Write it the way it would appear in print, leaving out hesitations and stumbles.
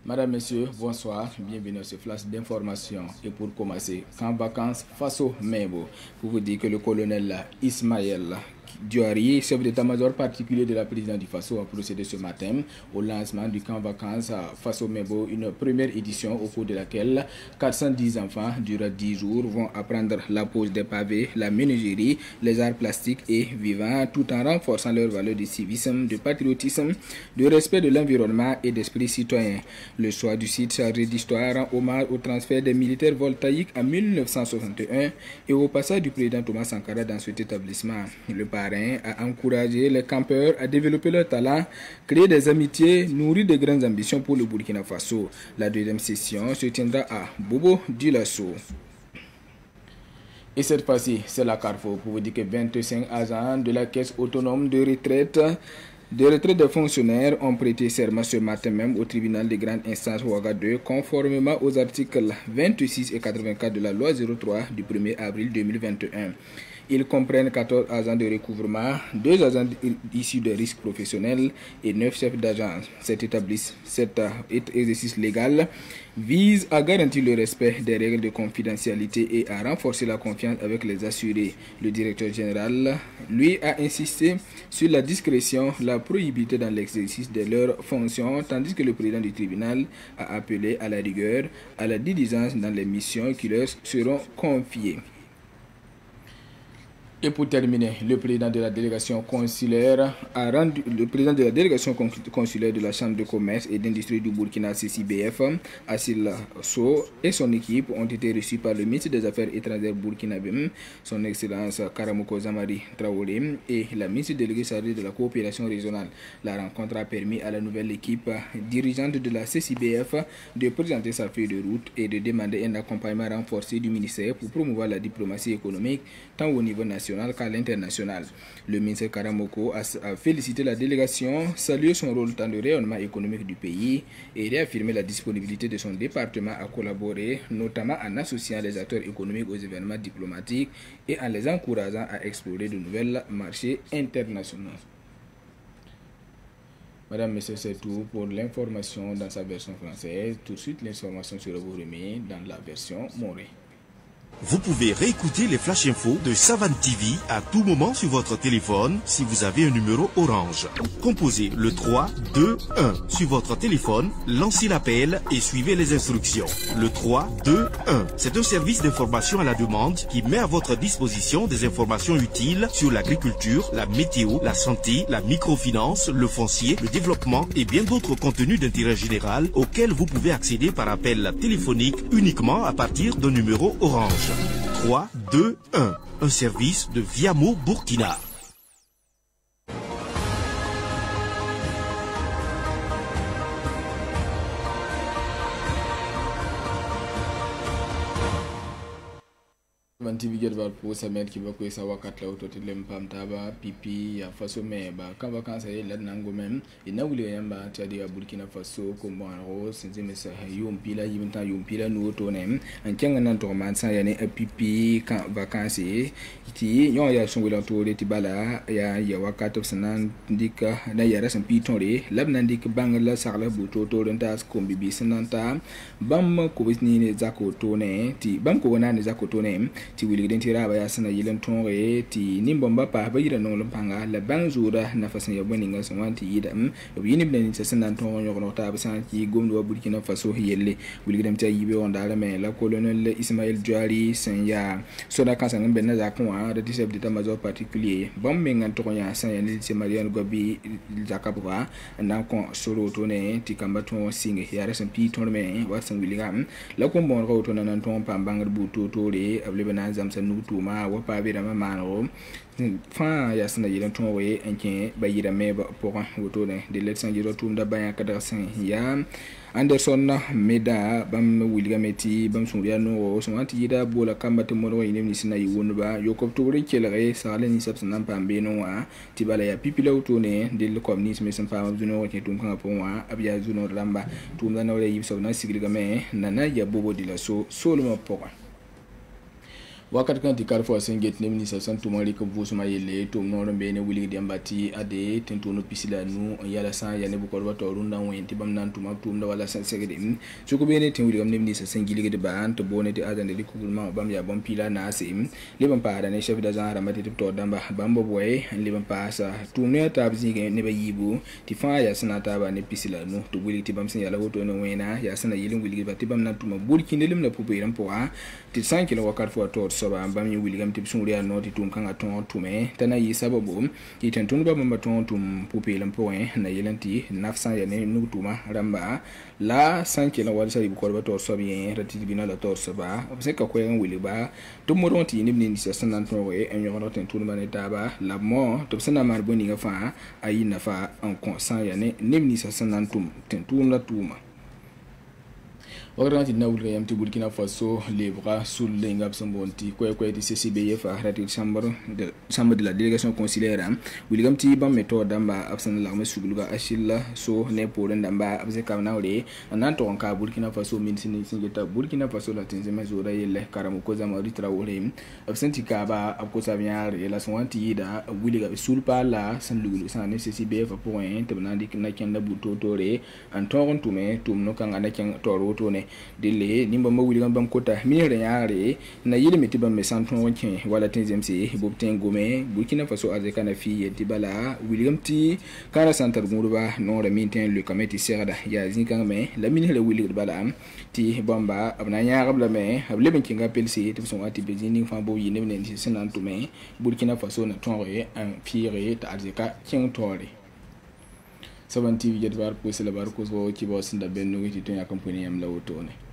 Madame, Messieurs, bonsoir, bienvenue à ce flash d'information. Et pour commencer, camp vacances face au Mebo, pour vous dire que le colonel Ismaël Diouari, chef d'état-major particulier de la présidence du Faso, a procédé ce matin au lancement du camp vacances face au Mebo, une première édition au cours de laquelle 410 enfants, durant 10 jours, vont apprendre la pose des pavés, la menuiserie, les arts plastiques et vivants, tout en renforçant leur valeur de civisme, de patriotisme, de respect de l'environnement et d'esprit citoyen. Le choix du site chargé d'histoire rend hommage au transfert des militaires voltaïques en 1961 et au passage du président Thomas Sankara dans cet établissement. Le parrain a encouragé les campeurs à développer leur talent, créer des amitiés, nourrir de grandes ambitions pour le Burkina Faso. La deuxième session se tiendra à Bobo Dioulasso. Et cette fois-ci, c'est la Carrefour pour vous dire que 25 agents de la Caisse autonome de retraite des fonctionnaires ont prêté serment ce matin même au tribunal de grande instance Ouaga 2, conformément aux articles 26 et 84 de la loi 03 du 1er avril 2021. Ils comprennent 14 agents de recouvrement, 2 agents issus des risques professionnels et 9 chefs d'agence. Cet exercice légal vise à garantir le respect des règles de confidentialité et à renforcer la confiance avec les assurés. Le directeur général, lui, a insisté sur la discrétion, la prohibité dans l'exercice de leurs fonctions, tandis que le président du tribunal a appelé à la rigueur, à la diligence dans les missions qui leur seront confiées. Et pour terminer, le président de la délégation consulaire de la Chambre de commerce et d'industrie du Burkina CCBF, Assil So, et son équipe ont été reçus par le ministre des Affaires étrangères burkinabé, son Excellence Karamoko Zamari Traoré, et la ministre déléguée chargée de la coopération régionale. La rencontre a permis à la nouvelle équipe dirigeante de la CCBF de présenter sa feuille de route et de demander un accompagnement renforcé du ministère pour promouvoir la diplomatie économique tant au niveau national qu'à l'international. Le ministre Karamoko a félicité la délégation, salué son rôle dans le rayonnement économique du pays et réaffirmé la disponibilité de son département à collaborer, notamment en associant les acteurs économiques aux événements diplomatiques et en les encourageant à explorer de nouveaux marchés internationaux. Madame, Messieurs, c'est tout pour l'information dans sa version française. Tout de suite, l'information sera vous remise dans la version morée. Vous pouvez réécouter les flash infos de Savane TV à tout moment sur votre téléphone si vous avez un numéro orange. Composez le 3 2 1 sur votre téléphone, lancez l'appel et suivez les instructions. Le 3 2 1, c'est un service d'information à la demande qui met à votre disposition des informations utiles sur l'agriculture, la météo, la santé, la microfinance, le foncier, le développement et bien d'autres contenus d'intérêt général auxquels vous pouvez accéder par appel téléphonique uniquement à partir d'un numéro orange. 3, 2, 1. Un service de Viamo Burkina. TV Gedval pour sa mère qui va courir sa wakat là autour de l'empam taba pipi ya faso mais ba quand vacances est là nango même et na wuli yamba tiadi ya Burkina Faso comme en rose c'est mais ça yompi là yimta yompi là nous tourner en kenga nan to man sa yani pipi quand vacances ti yon ya son wala to de tibala ya wakat sanan ndika na ya rasan piton re lab nan dik bangala sarla buto to don tas ko bibi sananta bam ko bisni ne zako to ne ti bam ko wana ne zako to ne ti wili den tira ba ya sana yilan tonre ti nimbomba pa ba yira no lompanga la banzura na fasan ya boni nga son wanti yida yini bnen ni sana ton yo no ta ba san ki gomdo wa Burkina Faso yelle wili dem ta yibe on dala me la colonel Ismaël Diouari san ya soda kan san ben na za kon a de chef d'état-major particulier bam me ngan to ya san ya ni se Mariane Gobi zakabwa na kon soro to ne ti kamba ton singe ya rasan pi ton me wa san wili gam la ko bon ro to nan ton pambangar buto to re able bana zamsa nutuma wa pa be dama mano fa ya sana yiran ton we enke ba yira me ba pour woto ne de let san yiro tum da baya kada san ya Anderson Meda bam William Eti bam Suria no so anti yida bola kambate mo no yini sina yiwon ba yokop to rin kelere sale ni sabsa nan pambe no wa tibala ya pipila woto ne de le communisme me san fama zuno ke tum kan pon wa abya zuno ramba tum da no le yibso na sigilga me nana ya Bobo Dioulasso solo mo poka wakat kan ti karfo senget ne minisa san tumari ko busuma yele tum no be ne wuli di ambati ade tentuno pisila nu yala san ya ne bu ko wato runda wenti bam nan tuma tum da wala san segede so ko be ne ten wuli gam ne minisa sen gili de ban to bonete adande di kugulma bam ya bam pila na asim le bam pa da ne chef da zan ramati to damba bam bo boy le bam pa sa tum ne ta bzi ne ba yibu ti fa ya sanata ba ne pisila nu to wuli ti bam sen yala woto no wena ya sana yelin wuli ba ti bam nan tuma burki ne lim na pupe ram po a ti 5 kilo wakat fo to soba bam yi William tip sun ria no ti tum kanga ton tume tana yi sababu ti tentun ba mamba ton tum pupe lam point na yelanti 900 ya ne nu tuma ramba la 5 kilo wal sari ko ba to sobi rati bina la to soba se ka ko en wili ba to mo don ti ni ni sa sanan to we en yo no tentun ba ne taba la mo to sana mar boni ga fa ayi na fa en consent ya ne ni sa sanan tum tentun la tuma Wakati na wulga yamti Burkina Faso lebra sul lengab sambonti ko ti CCBF arati chambre de la délégation consulaire wilgam ti bam méthode damba absan la mesugulga ashilla so ne polen damba abse kawnawre nan to ka Burkina Faso min singeta Burkina Faso la tinzema zora yelle karamu ko zama ri trawore absenti ka ba abko sabiar la swanti da wilga sul pala san lugulu san CCBF point tabnandi na kenda butotore anton tume tumno kanga na ken toro tone dele nimba ma wuli bam kota minere yare na yele meti bam santon wonke wala tenzemse bobten gome Burkina Faso azeka na fi dibala William ti kara santar gurba non reminten le comité serda ya zinkan me la minere wuli bala ti bomba abna yaara bla me able ben kinga pelsi ti son ati bezini fambo yine ne sinan to me Burkina Faso na tonre en pire ta azeka king tore 7 TV jet var pour cela bar ko ci bo sinda ben no ti to ya compagnie am la wotone